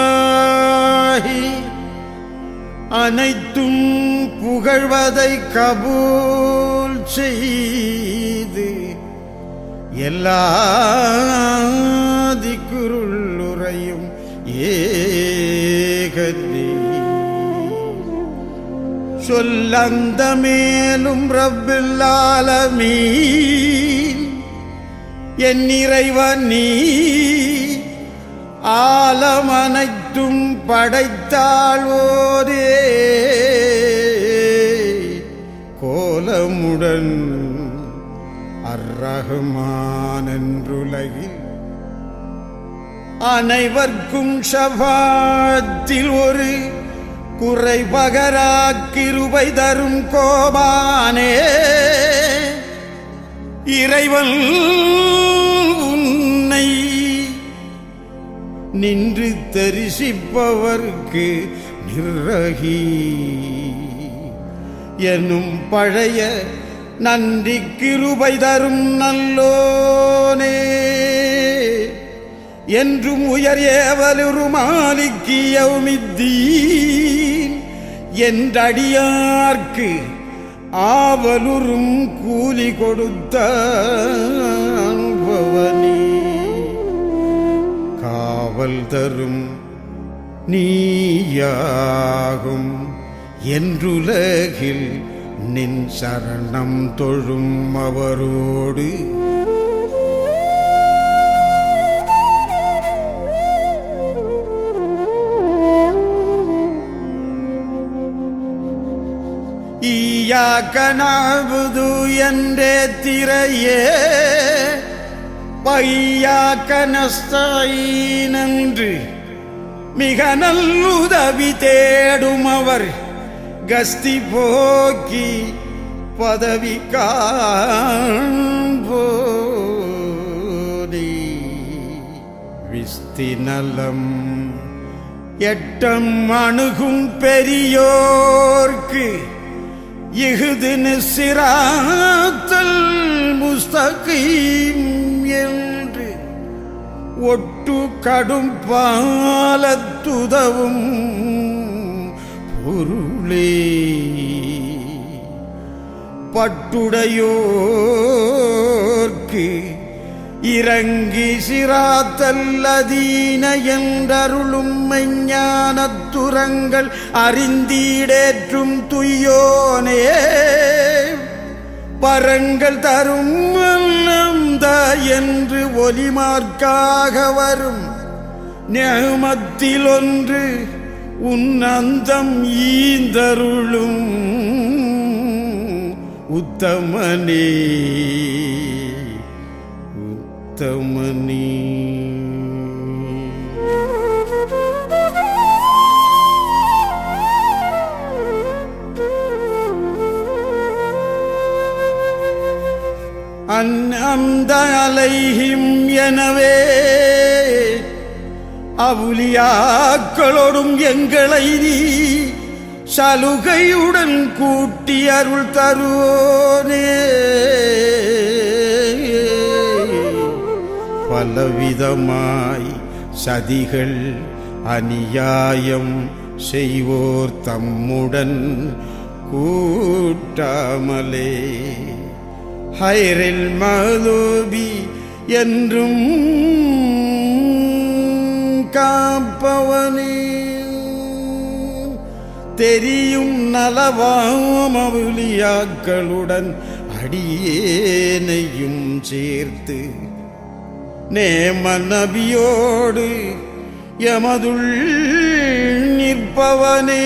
அல்ஹம்துலில்லாஹி அனைத்தும் புகழ்வதை கபூல் செய்து எல்லா திக்ருள்ளுரையும் ஏகனே சொல்லந்த மேலும் ரப்பில் ஆலமீன் என் இறைவன் நீ ஆலமனைத்தும் படைத்தாள்வோரே கோலமுடன் அர்-ரஹ்மான் என்றுலகில் அனைவர்க்கும் ஷஃபாத்தில் ஒரு குறை பகராக்கிருபை தரும் கோபானே இறைவன் உன்னை நின்று தரிசிப்பவர்க்கு நிர்ரகி எனும் பழைய நன்றி கிருபை தரும் நல்லோனே என்றும் உயர் ஏவலுரு மாலிக்கு யௌமித்தீன் என்றடியார்க்கு ஆவலுறும் கூலி கொடுத்த பவனி காவல் தரும் நீயாகும் என்றுலகில் நின் சரணம் தொழும் அவரோடு ஈயாக்க நஅ்புது என்றே திரையே வையாக்க நஸ்தஈன் என்று மிக நல்லுதவி தேடும் அவர் கஸ்தி போக்கி பதவி காண்போனே விஸ்தி நலம் எட்டம் அணுகும் பெரியோர்க்கு இஹ்தின சிராத்தல் முஸ்தகீம் என்று ஒட்டு கடும் பாலத்துதவும் பொருளே பட்டுடையோர்க்கு இறங்கி சிராத்தல்லதீன என்றருளும் மெஞ்ஞானத்துரங்கள் அறிந்தீடேற்றும் துய்யோனே பரங்கள் தரும் அல்லம்த என்று ஒலிமார்க்காக வரும் நிஅமத்தில் ஒன்று உன் அந்தம் ஈந்தருளும் உத்தமனே உத்தமனே அன்அம்த அலைஹிம் எனவே அவுலியாக்களோடும் எங்களை நீ சலுகையுடன் கூட்டி அருள் தருவோனே பலவிதமாய் சதிகள் அநியாயம் செய்வோர் தம்முடன் கூட்டாமலே ஹைரில் மஹ்தூபி என்றும் காப்பவனே தெரியும் நலவாம் அவுலியாக்களுடன் அடியேனையும் சேர்த்து நேம நபியோடு எமதுள் நிற்பவனே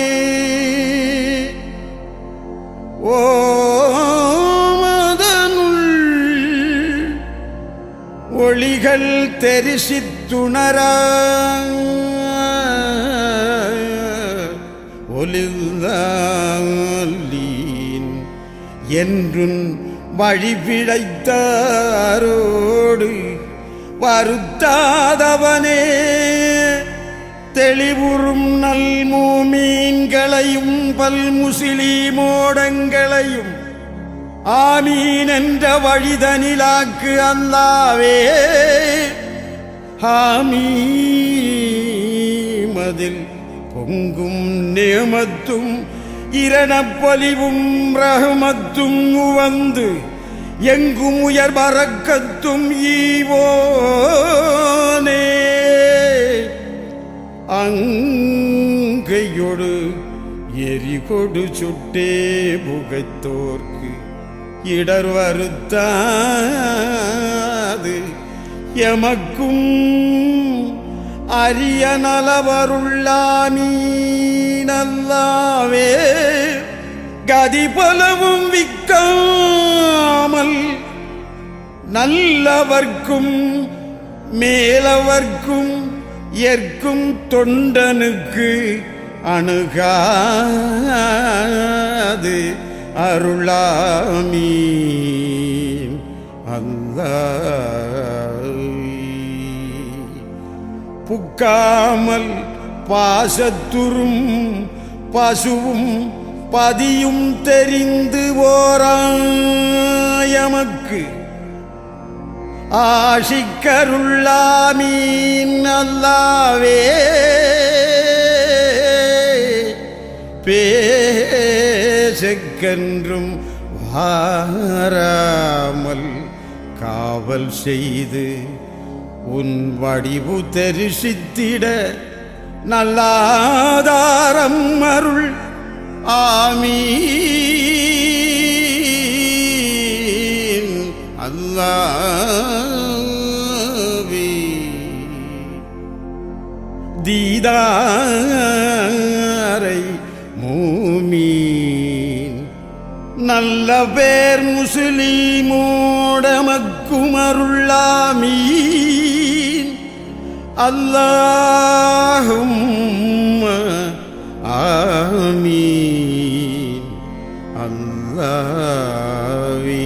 ஒளிகள் தெரிசித்துணர ஒளிர்ந்தீன் என்றும் வழி பிழைத்தாரோடு வருத்தாதவனே தெளிவுறும் நல் மூமீன்களையும் பல் முஸ்லிமோடங்களையும் ஆமீன் என்ற வழிதனிலாக்கு அல்லாவே ஹாமீமதில் பொங்கும் நேமத்தும் இரணப்பொலிவும் ரஹமத்தும் உவந்து எங்கும் உயர் பரக்கத்தும் ஈவோனே அங்கையொடு எரிகொடு சுட்டே புகைத்தோர்க்கு இடர் வருத்தாது எமக்கும் அரிய நலவருள்ளாமீனல்லாவே கதிபலவும் விக்காமல் நல்லவர்க்கும் மேலவர்க்கும் ஏற்கும் தொண்டனுக்கு அணுகாது அருளாமீன் அல்லாஹ். புக்காமல் பாசத்துரும் பசுவும் பதியும் தெரிந்து ஓராயமக்கு ஆஷிக்கருள்ளாமீன் அல்லாவே பேசக்கென்றும் வாராமல் காவல் செய்து உன் வடிவு தரிசித்திட நல்லாதாரம் அருள் ஆமீன் அல்லாஹ்வே. தீதாரை மூமீன் நல்ல பேர் முஸ்லீமோடமக்கும் அருளாமீன் அல்லாஹும்ம ஆமீன் அல்லாஹ்வே.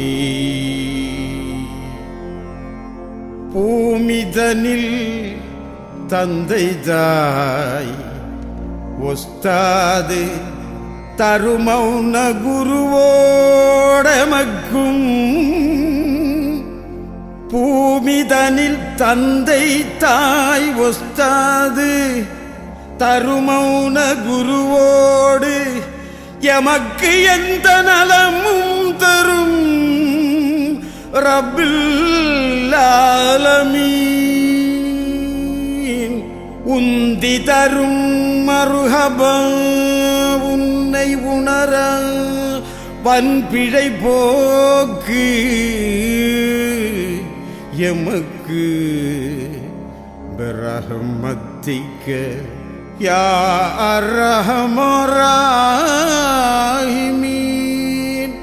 பூமிதனில் தந்தை தாய் ஒஸ்தாது தருமௌன குருவோடமக்கும் பூமிதனில் தந்தை தாய் ஒஸ்தாது தருமௌன குருவோடு எமக்கு எந்த நலமும் தரும் ரப்பில் ஆலமீன். உந்தி தரும் மருஹபா உன்னை உணர வன்பிழை போக்கு எமக்கு பிரஹ்மத்திக்க யா அர்ஹமராஹிமீன்.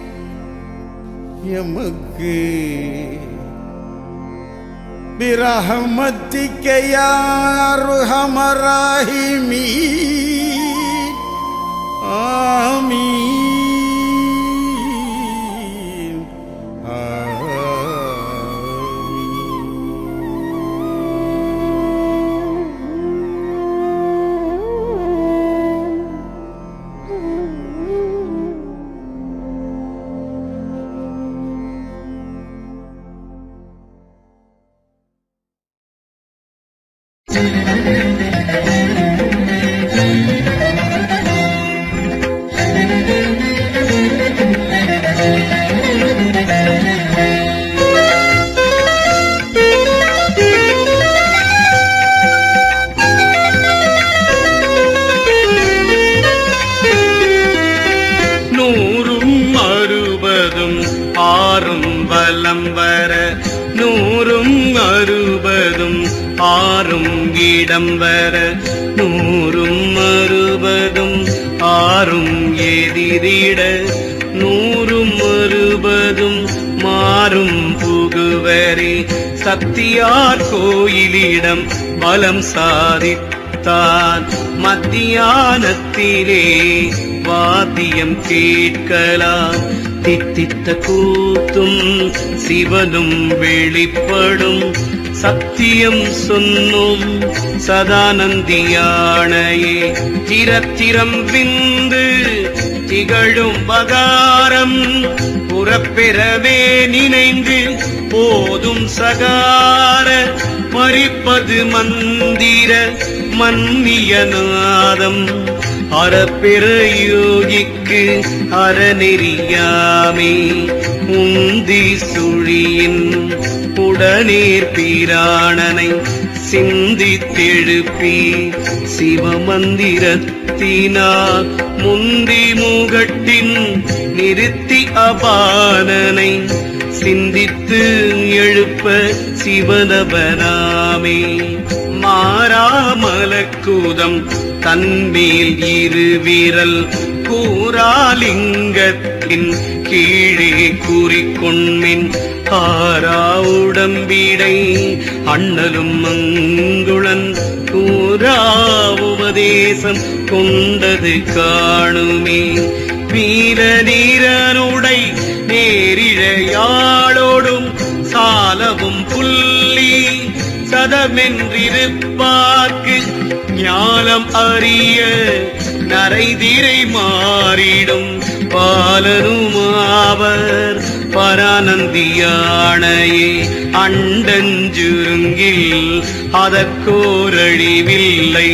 எமக்கு பிரஹ்மத்திக்க யா அர்ஹமராஹிமீன். ஆமீன் வலம் வர 160 ஆறும் இடம் வர 160 ஆறும் எதிரிட 160 மாறும் புகுவரே சக்தியார் கோயிலிடம் பலம் சாதித்தான் மத்தியானத்திலே வாத்தியம் கேட்கலாம் தித்தித்த கூத்தும் சிவனும் வெளிப்படும் சத்தியம் சொன்னும் சதானந்தியானையே திரத்திரம் விந்து திகழும் பகாரம் உறப்பெறவே நினைந்து போதும் சகார மறிப்பது மந்திர மன்னிய நாதம் அறப்பெற யோகிக்கு அறநெறியாமே உந்தி சுழியின் உடனீர் பிராணனை சிந்தித்தெழுப்பி சிவமந்திரத்தினால் முந்தி முகட்டின் நிறுத்தி அபானனை சிந்தித்து எழுப்ப சிவனபனாமே மாறாமலக்கூதம் தன்மேல் இருவிரல் கூறாலிங்கத்தின் கீழே கூறிக்கொண்மின் ஆரா உடம்பிடை அண்ணலும் மங்குளன் கூறா உபதேசம் கொண்டது காணுமே வீர நீரனுடை நேரிழையாளோடும் சாலவும் புள்ளி சதமென்றிருப்பார்க்கு ஞானம் அறிய நரைதிரை மாறிடும் பாலனுமாவர் பரானந்தியானையே அண்டஞ்சுருங்கில் அதற்கோரழிவில்லை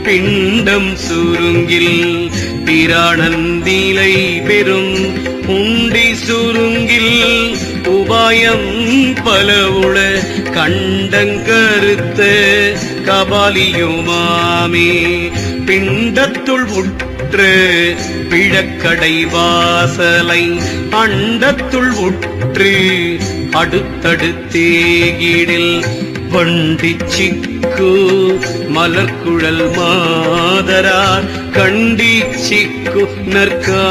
பிண்டம் சுருங்கில் பிரானந்திலை பெரும் உண்டி சுருங்கில் உபாயம் பலவுள கண்டங்கருத்த கபாலியுமாமே பிண்டத்துள் உற்று பிழக்கடை வாசலை அண்டத்துள் உற்று அடுத்தடுத்தேகிடில் வண்டி சிக்கு மலர்குழல் மாதரார் கண்டி சிக்கு நற்காயமுமாமே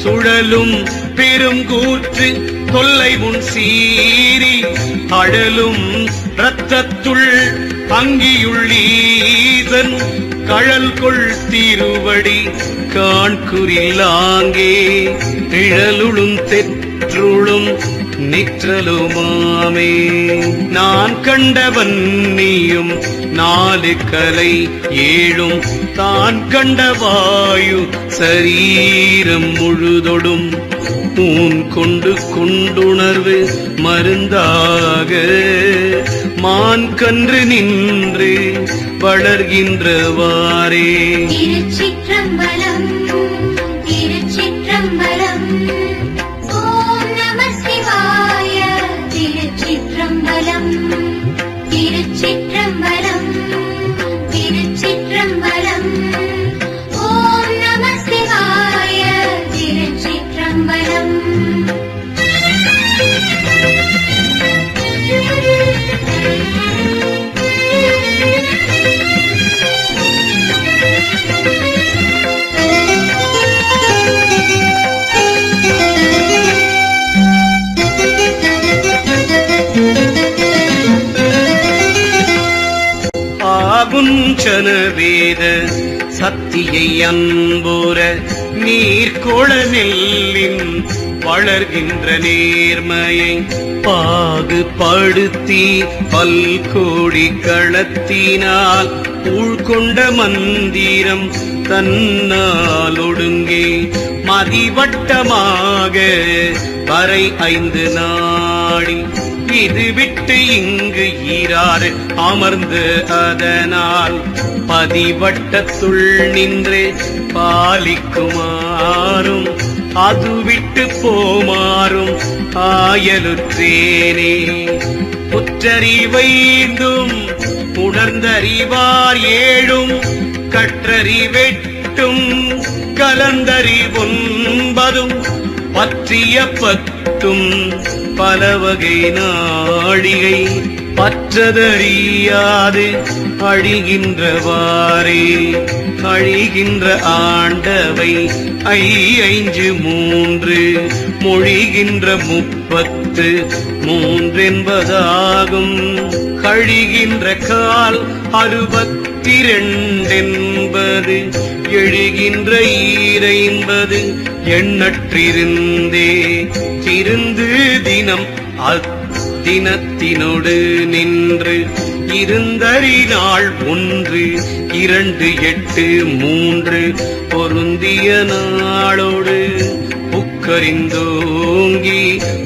சுழலும் பெரும் கூற்று தொல்லை முன் சீறி அழலும் இரத்தத்துள் அங்கியுள்ளீசன் கழல் கொள் திருவடி காண்குறிலாங்கே நிழலுளும் தெற்றுளும் நிற்றலுமாமே நான் கண்டவன் நீயும் நாலு கலை ஏழும் தான் கண்ட வாயு சரீரம் முழுதொடும் ஊன் கொண்டு கொண்டுணர்வு மருந்தாக மான் கன்று நின்று வளர்கின்றவாறே. திருச்சிற்றம்பலம் திருச்சிற்றம்பலம் ஓம் நம சிவாய. திருச்சிற்றம்பலம் திருச்சிற்றம்பலம் திருச்சிற்றம்பலம் ஓம் நம சிவாய. திருச்சிற்றம்பலம் ஆகுஞ்சன வேத சத்தியை அன்புற நீர்கொள நெல்லின் வளர்கின்ற நேர்மையை பாகுபடுத்தி பல்கோடி களத்தினால் உள்கொண்ட மந்திரம் தன்னால் ஒடுங்கே மதிவட்டமாக வரை 5 நாடி இது விட்டு இங்கு ஈராறு அமர்ந்து அதனால் பதிவட்டத்துள் நின்று பாலிக்குமாறும் அது விட்டு போமாறும் ஆயலுற்றேனே. புற்றறிவைந்தும் உணர்ந்தறிவார் 7 கற்றறிவெட்டும் கலந்தறிவொன்பதும் பற்றிய 10 பலவகை நாழிகை பற்றதறியாது அழிகின்றவாறே. அழிகின்ற ஆண்டவை 5 மொழிகின்ற 33 என்பதாகும். கழிகின்ற கால் 62 என்பது எழுகின்ற 50 எண்ணற்றிருந்தே. திருந்து தினம் அத்தினத்தினோடு நின்று இருந்தறிநாள் 1 2 8 3 பொருந்திய நாளோடு புக்கறிந்தோங்கி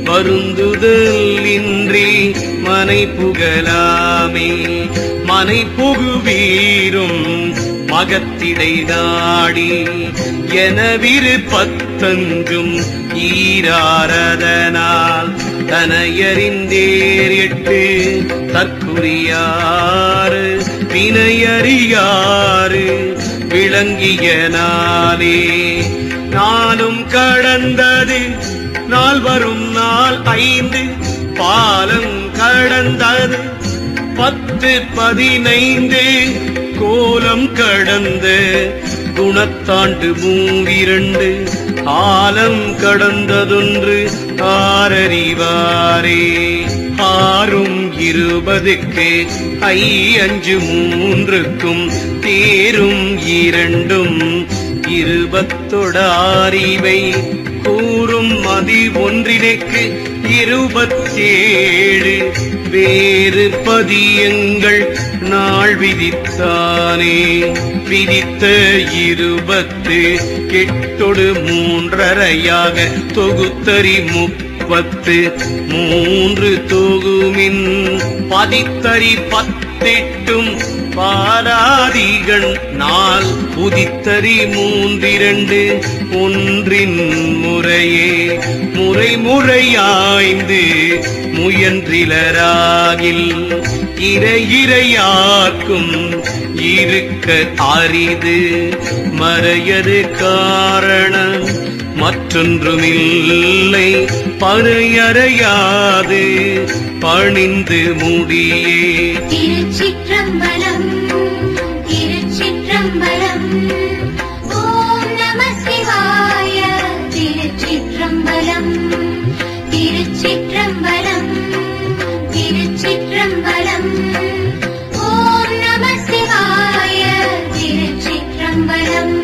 வருந்துதல் இன்றி மனை புகலாமே. மனை புகுவீரும் மகத்திடை நாடி எனவிரு 15 ஈராரதனால் தனையறிந்தேர் 8 தற்குறியாறு வினையறியாறு விளங்கிய நாளே. நாளும் கடந்தது நாள் வரும் நாள் 5 பாலம் கடந்தது 10 15 கோலம் கடந்த குணத்தாண்டு 32 ஆலம் கடந்ததொன்று ஆரறிவாரே. 6 20க்கு 5 3க்கும் தேரும் 2 20 கூறும் மதி 1க்கு 27 வேறு பதியங்கள் நாள் விதித்தானே. விதித்த 28 3/2 தொகுத்தறி 33 தொகுமின் பதித்தறி 18 பாராதிகன் நாள் உதித்தறி 3 2 1 முறையே. முறையாய்ந்து முயன்றிலராகில் இறையாக்கும் இருக்க அரிது மறையது காரணம் மற்றொன்றுமில்லை பறையறையாது பணிந்து முடியே. திருச்சிற்றம்பலம் திருச்சிற்றம்பலம் ஓம் நம சிவாய. திருச்சிற்றம்பலம் திருச்சிற்றம்பலம் திருச்சிற்றம்பலம் ஓம் நம சிவாய. திருச்சிற்றம்பலம்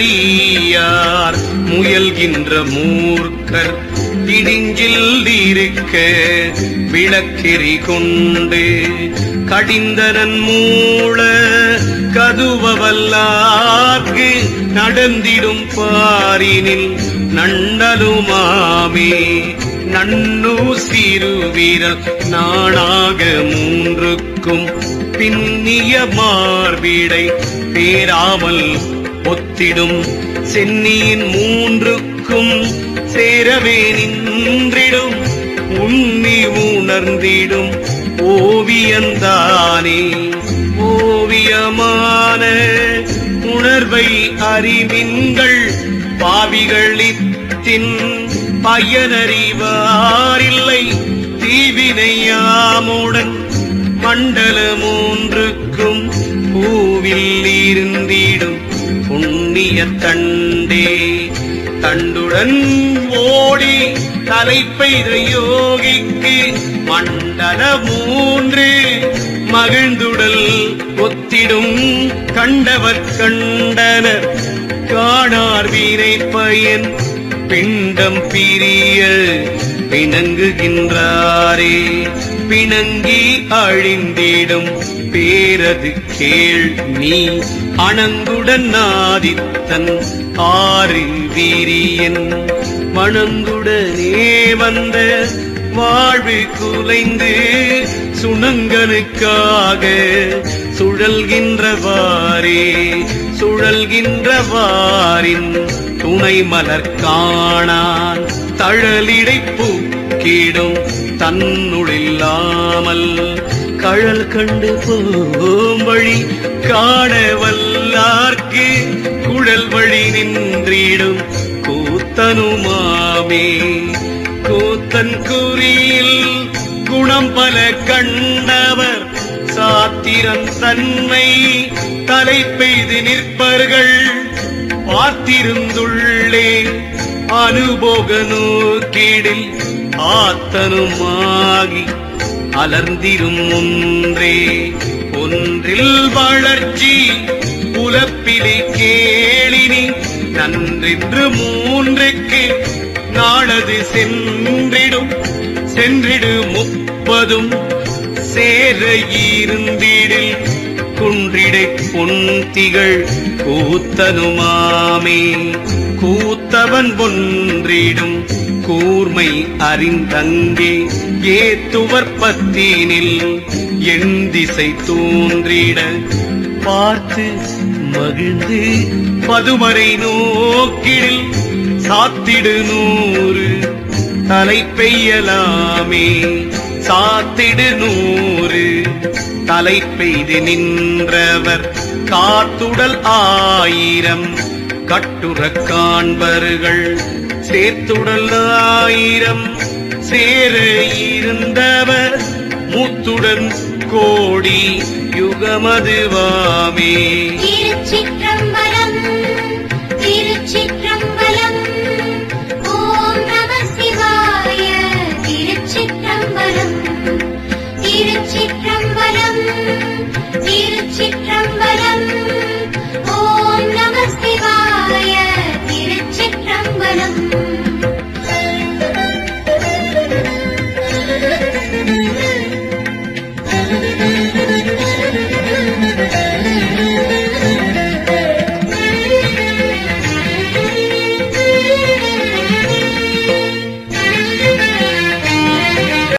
முடிந்ததறியார் முயல்கின்ற மூர்க்கர் இடிஞ்சில் இருக்க விளக்கெறி கொண்டு கடிந்தரன் மூள கதுவவல்லார்க்கு நடந்திடும் பாரினில் நண்டலுமாமே. நன்னு சிறுவீரல் நானாக 3க்கும் பின்னிய மார்பிடை பேராமல் ஒத்திடும் சென்னியின் 3க்கும் சேரவே நின்றிடும் உண்ணி உணர்ந்திடும் ஓவியந்தானே. ஓவியமான உணர்வை அறிவின்கள் பாவிகளித்தின் பயனறிவாரில்லை தீவினையாமுடன் மண்டல 3க்கும் பூவில் இருந்திடும் புண்ணிய தண்டே. தண்டுடன் ஓடி தலைப்பெய்த யோகிக்கு மண்டல 3 மகிழ்ந்துடல் ஒத்திடும் கண்டவர் கண்டனர் காணார் வீணை பயன் பிண்டம் பிரிய பிணங்குகின்றாரே. பிணங்கி அழிந்திடும் பேரது கேள் நீ அணங்குடன் ஆதித்தன் 6 வீரியன் மணங்குடனே வந்த வாழ்வு குலைந்து சுணங்கனுக்காக சுழல்கின்றவாரே. சுழல்கின்றவாரின் துணை மலர் காணான் தழலிடை பூக்கிடும் தன்னுள்ளாமல் கழல் கண்டு போம் வழி காண வல்லார்க்கு குழல் வழி நின்றிடும் கூத்தனுமாமே. கூத்தன் குறியில் குணம் பல கண்டவர் சாத்திரம் தன்மை தலை பெய்து நிற்பர்கள் பார்த்திருந்துள்ளே அனுபோக நோக்கிடில் ஆத்தனுமாகி அலர்ந்திரும் ஒன்றே ஒன்றில் வளர்ச்சி உலப்பிலே கேளினி நன்றென்று மூன்றுக்கு நாளது சென்றிடு முப்பதும் சேர இருந்திடில் குன்றிடை பொன்திகள் கூத்தனுமாமே கூத்தவன் ஒன்றிடும் கூர்மை அறிந்தங்கே ஏத்துவர் பத்தினில் எண் திசை தோன்றிட பார்த்து மகிழ்ந்து பதுமறை நோக்கிடில் சாத்திடு 100 தலை பெய்யலாமே சாத்திடு 100 தலை பெய்து நின்றவர் காத்துடல் 1000 கட்டுற காண்பர்கள் சேர்த்துடல் 1000 சேர இருந்தவர் மூத்துடன் கோடி யுகமதுவாமே. திருச்சிற்றம்பலம் திருச்சிற்றம்பலம் ஓம் நம சிவாய. திருச்சிற்றம்பலம் திருச்சிற்றம்பலம் திருச்சிற்றம்பலம் ஓம் நம சிவாய. திருச்சிற்றம்பலம்